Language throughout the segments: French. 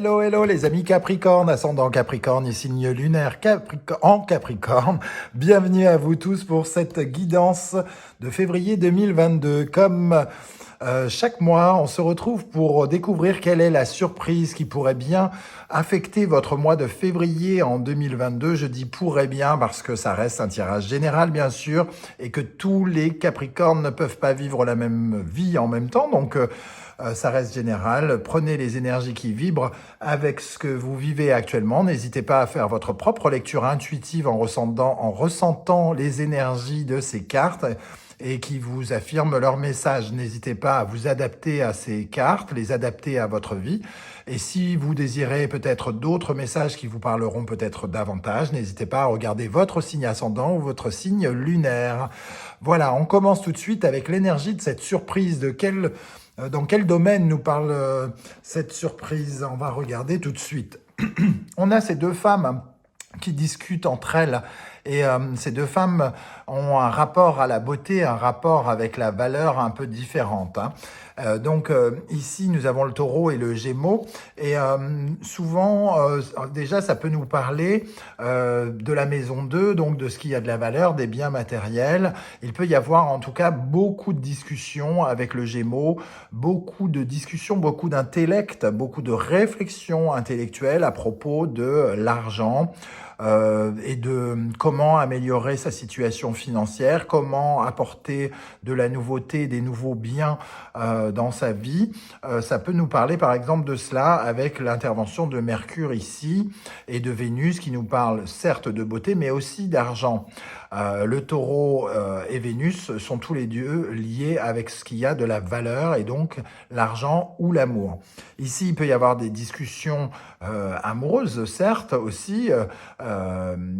Hello, hello les amis Capricorne, ascendant Capricorne et signe lunaire en Capricorne. Bienvenue à vous tous pour cette guidance de février 2022. Comme chaque mois, on se retrouve pour découvrir quelle est la surprise qui pourrait bien affecter votre mois de février en 2022. Je dis pourrait bien parce que ça reste un tirage général bien sûr et que tous les Capricornes ne peuvent pas vivre la même vie en même temps. Donc ça reste général. Prenez les énergies qui vibrent avec ce que vous vivez actuellement. N'hésitez pas à faire votre propre lecture intuitive en ressentant les énergies de ces cartes et qui vous affirment leur message. N'hésitez pas à vous adapter à ces cartes, les adapter à votre vie. Et si vous désirez peut-être d'autres messages qui vous parleront peut-être davantage, n'hésitez pas à regarder votre signe ascendant ou votre signe lunaire. Voilà, on commence tout de suite avec l'énergie de cette surprise. Dans quel domaine nous parle cette surprise? On va regarder tout de suite. On a ces deux femmes qui discutent entre elles et ces deux femmes ont un rapport à la beauté, un rapport avec la valeur un peu différente. Donc ici nous avons le taureau et le gémeaux et souvent déjà ça peut nous parler de la maison 2, donc de ce qui a de la valeur, des biens matériels. Il peut y avoir en tout cas beaucoup de discussions avec le gémeaux, beaucoup de discussions, beaucoup d'intellect, beaucoup de réflexions intellectuelles à propos de l'argent, et de comment améliorer sa situation financière, comment apporter de la nouveauté, des nouveaux biens dans sa vie. Ça peut nous parler par exemple de cela avec l'intervention de Mercure ici et de Vénus qui nous parle certes de beauté mais aussi d'argent. Le taureau et Vénus sont tous les deux liés avec ce qu'il y a de la valeur et donc l'argent ou l'amour. Ici, il peut y avoir des discussions amoureuses, certes, aussi,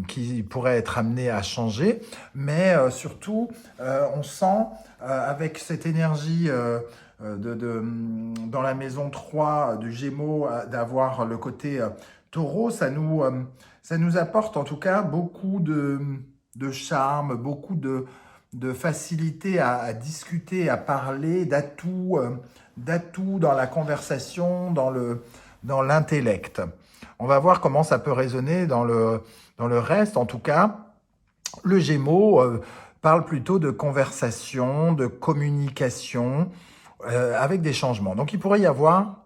qui pourraient être amenées à changer, mais surtout, on sent avec cette énergie dans la maison 3 du Gémeaux, d'avoir le côté taureau, ça nous apporte en tout cas beaucoup de charme, beaucoup de facilité à discuter, à parler, d'atouts dans la conversation, dans l'intellect. On va voir comment ça peut résonner dans le reste. En tout cas, le Gémeaux parle plutôt de conversation, de communication, avec des changements. Donc il pourrait y avoir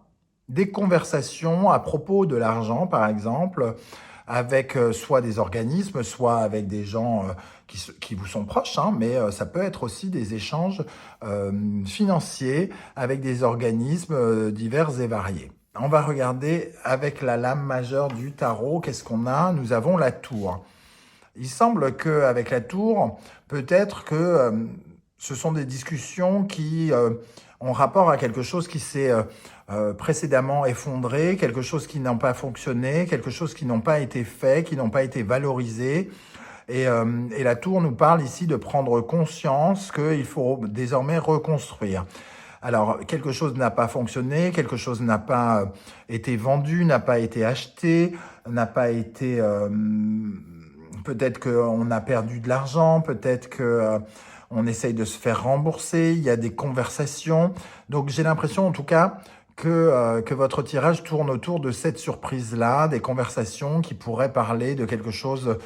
des conversations à propos de l'argent, par exemple, avec soit des organismes, soit avec des gens qui vous sont proches, hein, mais ça peut être aussi des échanges financiers avec des organismes divers et variés. On va regarder avec la lame majeure du tarot, qu'est-ce qu'on a? Nous avons la tour. Il semble qu'avec la tour, peut-être que ce sont des discussions qui ont rapport à quelque chose qui s'est précédemment effondré, quelque chose qui n'a pas fonctionné, quelque chose qui n'ont pas été fait, qui n'ont pas été valorisés. Et la tour nous parle ici de prendre conscience qu'il faut désormais reconstruire. Alors, quelque chose n'a pas fonctionné, quelque chose n'a pas été vendu, n'a pas été acheté, n'a pas été... peut-être qu'on a perdu de l'argent, peut-être que on essaye de se faire rembourser, il y a des conversations. Donc j'ai l'impression en tout cas que votre tirage tourne autour de cette surprise-là, des conversations qui pourraient parler de quelque chose...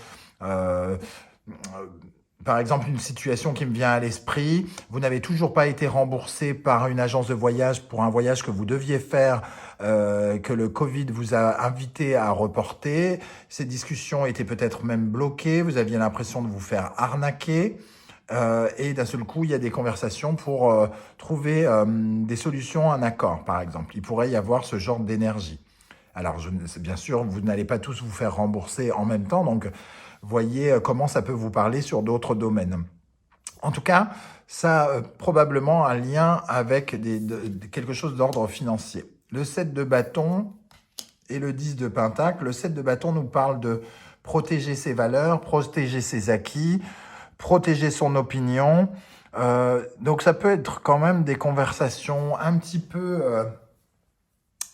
par exemple, une situation qui me vient à l'esprit, vous n'avez toujours pas été remboursé par une agence de voyage pour un voyage que vous deviez faire, que le Covid vous a invité à reporter. Ces discussions étaient peut-être même bloquées, vous aviez l'impression de vous faire arnaquer. Et d'un seul coup, il y a des conversations pour trouver des solutions, un accord, par exemple. Il pourrait y avoir ce genre d'énergie. Alors, bien sûr, vous n'allez pas tous vous faire rembourser en même temps, donc voyez comment ça peut vous parler sur d'autres domaines. En tout cas, ça a probablement un lien avec quelque chose d'ordre financier. Le 7 de bâton et le 10 de pentacle. Le 7 de bâton nous parle de protéger ses valeurs, protéger ses acquis, protéger son opinion. Donc ça peut être quand même des conversations un petit peu,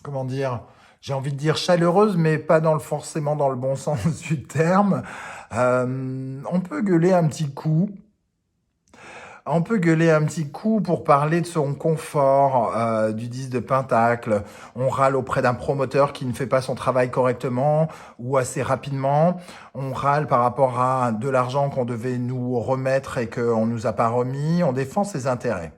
comment dire, j'ai envie de dire chaleureuse, mais pas forcément dans le bon sens du terme. On peut gueuler un petit coup. On peut gueuler un petit coup pour parler de son confort, du 10 de Pentacle. On râle auprès d'un promoteur qui ne fait pas son travail correctement ou assez rapidement. On râle par rapport à de l'argent qu'on devait nous remettre et qu'on nous a pas remis. On défend ses intérêts.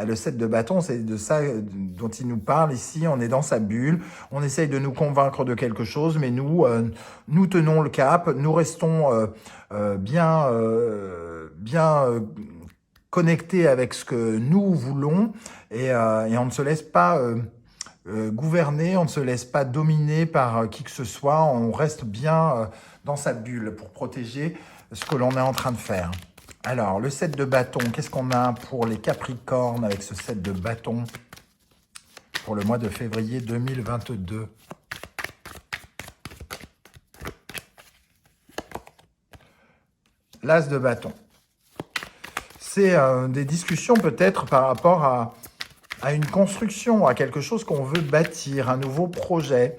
Le 7 de bâton, c'est de ça dont il nous parle ici. On est dans sa bulle. On essaye de nous convaincre de quelque chose, mais nous tenons le cap. Nous restons bien connectés avec ce que nous voulons et on ne se laisse pas gouverner, on ne se laisse pas dominer par qui que ce soit. On reste bien dans sa bulle pour protéger ce que l'on est en train de faire. Alors, le 7 de bâton, qu'est-ce qu'on a pour les Capricornes avec ce 7 de bâton pour le mois de février 2022? L'As de bâton. C'est des discussions peut-être par rapport à une construction, à quelque chose qu'on veut bâtir, un nouveau projet,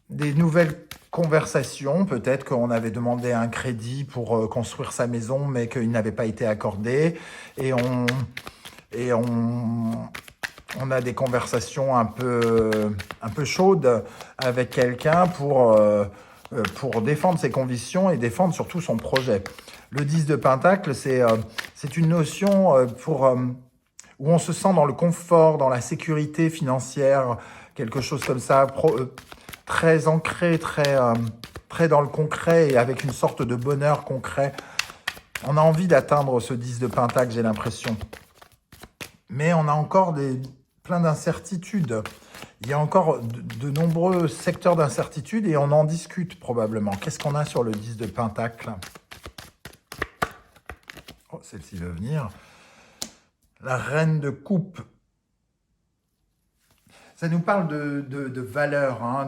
des nouvelles conversations, peut-être qu'on avait demandé un crédit pour construire sa maison, mais qu'il n'avait pas été accordé, et on a des conversations un peu chaudes avec quelqu'un pour défendre ses convictions et défendre surtout son projet. Le 10 de Pentacle, c'est une notion où on se sent dans le confort, dans la sécurité financière, quelque chose comme ça, très ancré, très dans le concret et avec une sorte de bonheur concret. On a envie d'atteindre ce 10 de Pentacle, j'ai l'impression. Mais on a encore plein d'incertitudes. Il y a encore de nombreux secteurs d'incertitude et on en discute probablement. Qu'est-ce qu'on a sur le 10 de Pentacle? Oh, celle-ci veut venir. La reine de coupe. Ça nous parle de valeurs, hein,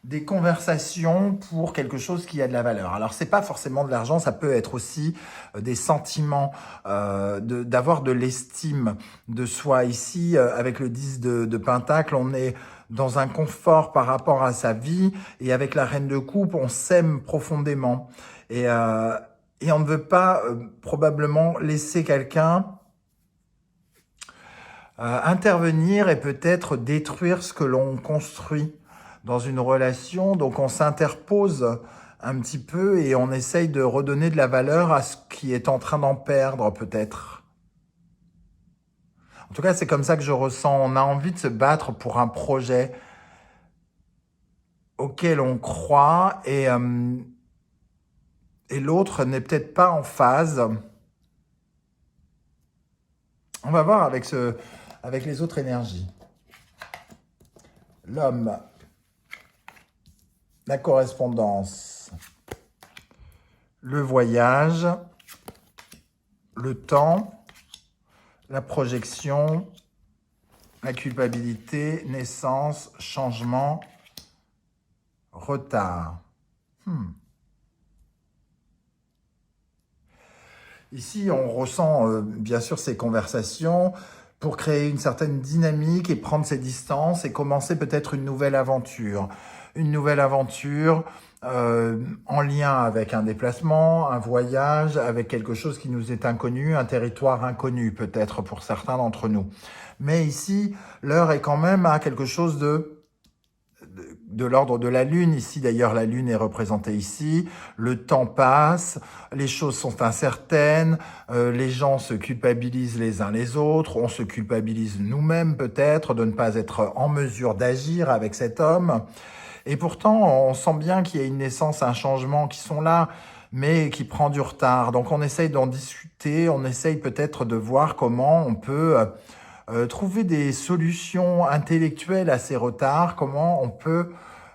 des conversations pour quelque chose qui a de la valeur. Alors, c'est pas forcément de l'argent, ça peut être aussi des sentiments, d'avoir de l'estime de soi. Ici, avec le 10 de Pentacle, on est dans un confort par rapport à sa vie, et avec la reine de coupe, on s'aime profondément. Et on ne veut pas probablement laisser quelqu'un intervenir et peut-être détruire ce que l'on construit dans une relation. Donc on s'interpose un petit peu et on essaye de redonner de la valeur à ce qui est en train d'en perdre peut-être. En tout cas, c'est comme ça que je ressens. On a envie de se battre pour un projet auquel on croit et l'autre n'est peut-être pas en phase. On va voir avec les autres énergies. L'homme, la correspondance, le voyage, le temps, la projection, la culpabilité, naissance, changement, retard. Ici, on ressent bien sûr ces conversations pour créer une certaine dynamique et prendre ses distances et commencer peut-être une nouvelle aventure. Une nouvelle aventure en lien avec un déplacement, un voyage, avec quelque chose qui nous est inconnu, un territoire inconnu peut-être pour certains d'entre nous. Mais ici, l'heure est quand même à quelque chose de l'ordre de la Lune. Ici, d'ailleurs, la Lune est représentée ici. Le temps passe, les choses sont incertaines, les gens se culpabilisent les uns les autres, on se culpabilise nous-mêmes peut-être de ne pas être en mesure d'agir avec cet homme. Et pourtant, on sent bien qu'il y a une naissance, un changement qui sont là, mais qui prend du retard. Donc on essaye d'en discuter, on essaye peut-être de voir comment on peut trouver des solutions intellectuelles à ces retards, comment on peut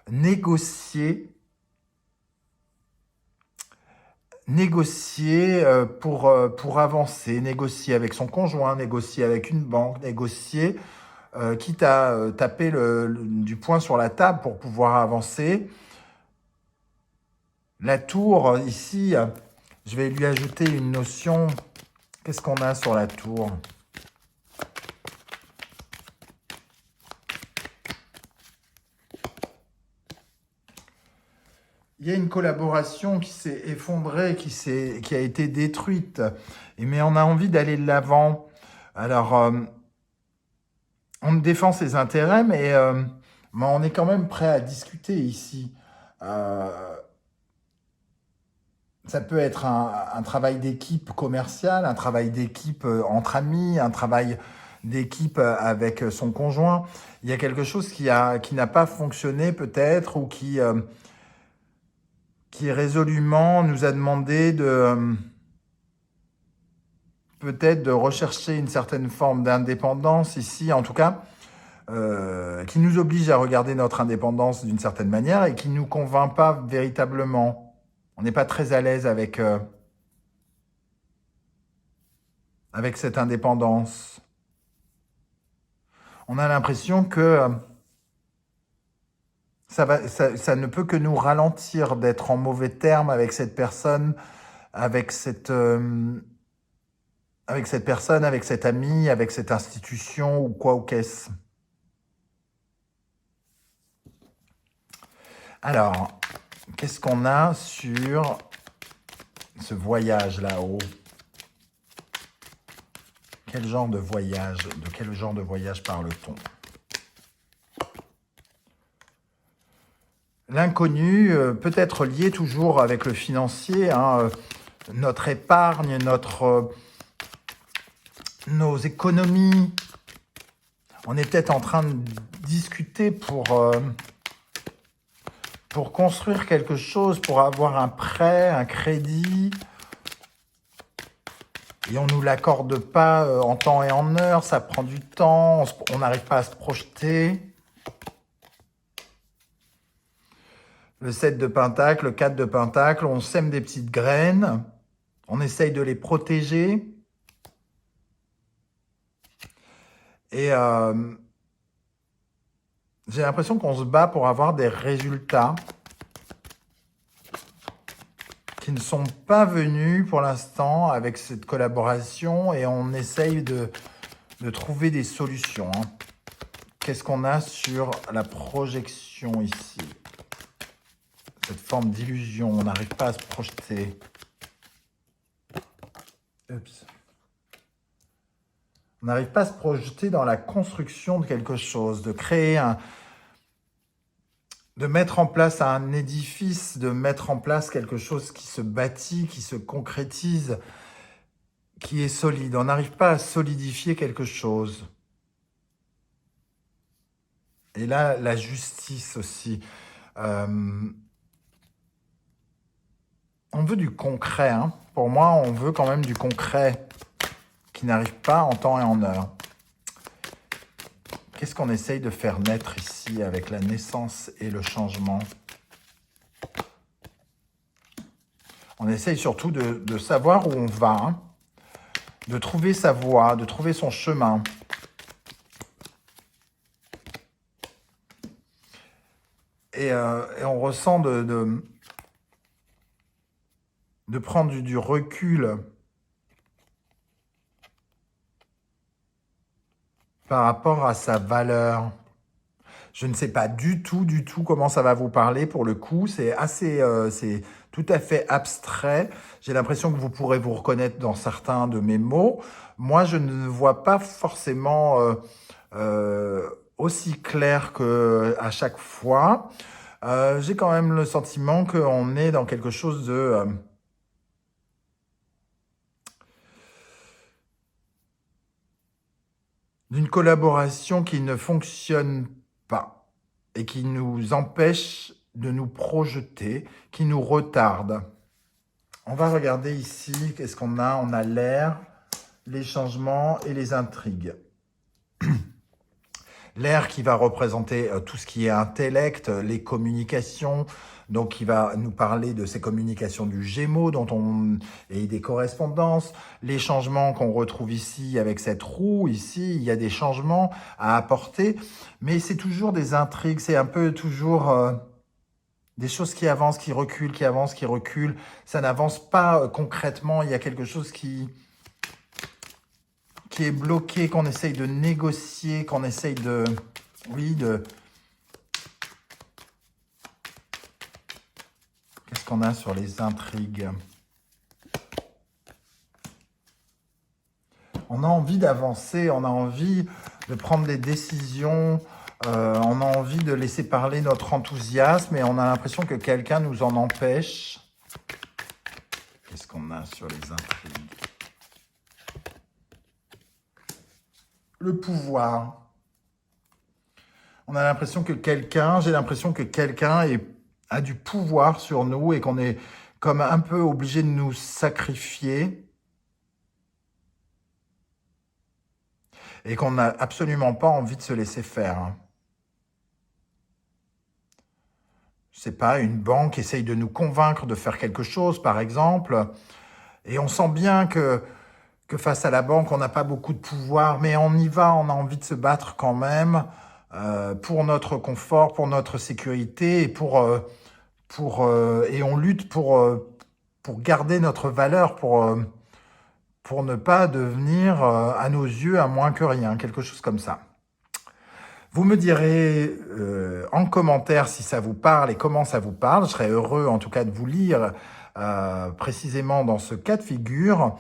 négocier pour avancer, négocier avec son conjoint, négocier avec une banque, négocier, quitte à taper du poing sur la table pour pouvoir avancer. La tour, ici, je vais lui ajouter une notion. Qu'est-ce qu'on a sur la tour ? il y a une collaboration qui s'est effondrée, qui a été détruite. Mais on a envie d'aller de l'avant. Alors, on défend ses intérêts, mais on est quand même prêt à discuter ici. Euh, Ça peut être un travail d'équipe commercial, un travail d'équipe entre amis, un travail d'équipe avec son conjoint. Il y a quelque chose qui n'a pas fonctionné peut-être ou qui résolument nous a demandé peut-être de rechercher une certaine forme d'indépendance ici, en tout cas, qui nous oblige à regarder notre indépendance d'une certaine manière et qui ne nous convainc pas véritablement. On n'est pas très à l'aise avec cette indépendance. On a l'impression que ça ne peut que nous ralentir d'être en mauvais termes avec cette personne, avec cette personne, avec cet ami, avec cette institution ou quoi ou qu'est-ce. Alors, qu'est-ce qu'on a sur ce voyage là-haut? Quel genre de voyage? De quel genre de voyage parle-t-on? L'inconnu peut être lié toujours avec le financier, hein, notre épargne, nos économies. On est peut-être en train de discuter pour construire quelque chose, pour avoir un prêt, un crédit. Et on ne nous l'accorde pas en temps et en heure, ça prend du temps, on n'arrive pas à se projeter. Le 7 de Pentacle, le 4 de Pentacle, on sème des petites graines, on essaye de les protéger. Et j'ai l'impression qu'on se bat pour avoir des résultats qui ne sont pas venus pour l'instant avec cette collaboration et on essaye de trouver des solutions. Hein. Qu'est-ce qu'on a sur la projection ici? Cette forme d'illusion, on n'arrive pas à se projeter. Oups. On n'arrive pas à se projeter dans la construction de quelque chose, de créer de mettre en place un édifice, de mettre en place quelque chose qui se bâtit, qui se concrétise, qui est solide. On n'arrive pas à solidifier quelque chose. Et là, la justice aussi. On veut du concret. Hein. Pour moi, on veut quand même du concret qui n'arrive pas en temps et en heure. Qu'est-ce qu'on essaye de faire naître ici avec la naissance et le changement? On essaye surtout de savoir où on va, hein, de trouver sa voie, de trouver son chemin. Et on ressent de prendre du recul par rapport à sa valeur. Je ne sais pas du tout comment ça va vous parler pour le coup. C'est c'est tout à fait abstrait. J'ai l'impression que vous pourrez vous reconnaître dans certains de mes mots. Moi, je ne vois pas forcément aussi clair qu'à chaque fois. J'ai quand même le sentiment qu'on est dans quelque chose d'une collaboration qui ne fonctionne pas et qui nous empêche de nous projeter, qui nous retarde. On va regarder ici, qu'est-ce qu'on a? On a l'air, les changements et les intrigues. L'air qui va représenter tout ce qui est intellect, les communications, donc il va nous parler de ces communications du Gémeaux et des correspondances, les changements qu'on retrouve ici avec cette roue, ici il y a des changements à apporter, mais c'est toujours des intrigues, c'est un peu toujours des choses qui avancent, qui reculent, qui avancent, qui reculent, ça n'avance pas concrètement, il y a quelque chose qui est bloqué, qu'on essaye de négocier, qu'on essaye qu'on a sur les intrigues? On a envie d'avancer, on a envie de prendre des décisions, on a envie de laisser parler notre enthousiasme et on a l'impression que quelqu'un nous en empêche. Qu'est-ce qu'on a sur les intrigues? Le pouvoir. On a l'impression que j'ai l'impression que quelqu'un a du pouvoir sur nous et qu'on est comme un peu obligé de nous sacrifier. Et qu'on n'a absolument pas envie de se laisser faire. Je sais pas, une banque essaye de nous convaincre de faire quelque chose, par exemple, et on sent bien que face à la banque, on n'a pas beaucoup de pouvoir, mais on y va, on a envie de se battre quand même pour notre confort, pour notre sécurité, et et on lutte pour garder notre valeur, pour ne pas devenir, à nos yeux, un moins que rien, quelque chose comme ça. Vous me direz en commentaire si ça vous parle et comment ça vous parle. Je serais heureux en tout cas de vous lire précisément dans ce cas de figure.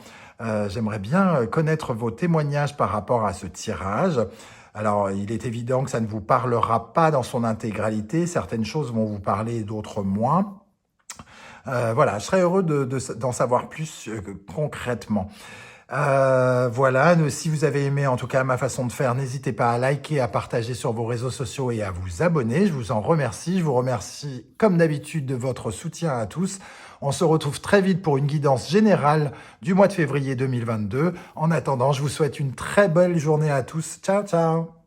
J'aimerais bien connaître vos témoignages par rapport à ce tirage. Alors, il est évident que ça ne vous parlera pas dans son intégralité. Certaines choses vont vous parler, d'autres moins. Voilà, je serais heureux d'en savoir plus concrètement. Voilà, si vous avez aimé en tout cas ma façon de faire, n'hésitez pas à liker, à partager sur vos réseaux sociaux et à vous abonner. Je vous en remercie. Je vous remercie comme d'habitude de votre soutien à tous. On se retrouve très vite pour une guidance générale du mois de février 2022. En attendant, je vous souhaite une très belle journée à tous. Ciao, ciao!